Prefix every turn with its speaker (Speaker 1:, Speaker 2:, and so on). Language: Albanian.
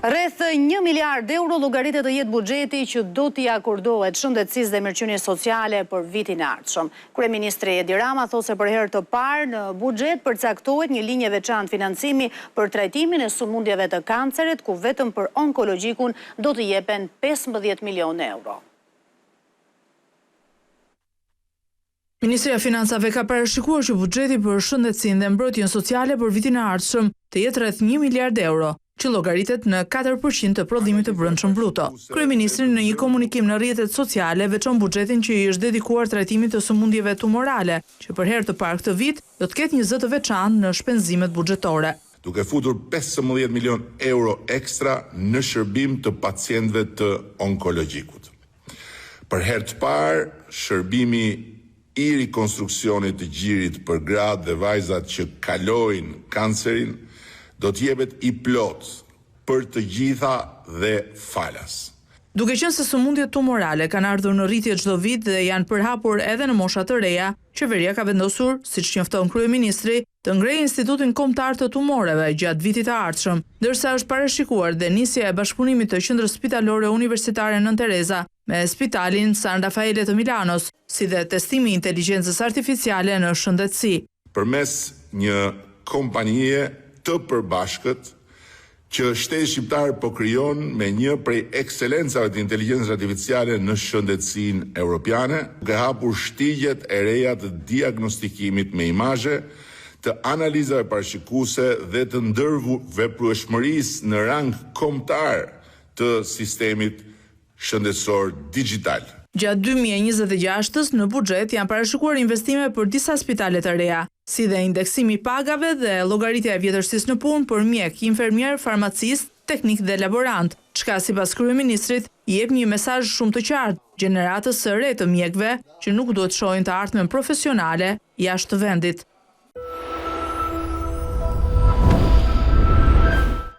Speaker 1: Rreth 1 miliard euro llogaritet të jetë buxheti që do t'i akordohet shëndetësisë dhe mirëqenies sociale për vitin e ardhshëm. Kryeministri Edi Rama thosë se për herë të parë në buxhet përcaktohet një linjë veçantë financimi për trajtimin e sëmundjeve të kancerit, ku vetëm për onkologjikun do të jepen 15 milionë euro.
Speaker 2: Ministria e Financave ka parashikuar që buxheti për shëndetësinë dhe mbrojtjen sociale për vitin e ardhshëm të jetë rreth 1 miliard euro, që llogaritet në 4% të prodhimit të brendshëm bruto. Kryeministri në një komunikim në rrjetet sociale veçon buxhetin që i është dedikuar trajtimit të sëmundjeve tumorale, që për herë të parë këtë vit do të ketë një zë të veçantë në shpenzimet buxhetore.
Speaker 3: Duke futur 15 milion euro ekstra në shërbim të pacientëve të onkologjikut. Për herë të parë, shërbimi i rikonstruksionit të gjirit për gratë dhe vajzat që kalojnë kancerin do të jepet i plot për të gjitha dhe falas.
Speaker 2: Duke qenë se sëmundjet tumorale kanë ardhur në rritje çdo vit dhe janë përhapur edhe në mosha të reja, qeveria ka vendosur, siç njofton kryeministri, të ngrejë Institutin Kombëtar të Tumoreve gjatë vitit të ardhshëm, ndërsa është parashikuar dhe nisja e bashkëpunimit të Qendrës Spitalore Universitare Nën Tereza me Spitalin San Raffaele të Milanos, si dhe testimi i inteligjencës artificiale në shëndetësi.
Speaker 3: Përmes një kompanie të përbashkët që shteti shqiptar po krijon me një prej ekselencave të inteligjencës artificiale në shëndetësinë europiane, duke hapur shtigjet e reja të diagnostikimit me imazhe, të analizave parashikuese dhe të ndërveprueshmërisë në rang kombëtar të sistemit shëndetësor digjital.
Speaker 2: Gjatë 2026-s në buxhet janë parashikuar investime për disa spitale të reja, si dhe indeksimi i pagave dhe llogaritja e vjetërsisë në punë për mjek, infermier, farmacist, teknik dhe laborant, çka sipas kryeministrit i jep një mesazh shumë të qartë gjeneratës së re të mjekëve që nuk duhet shohin të ardhmen profesionale jashtë vendit.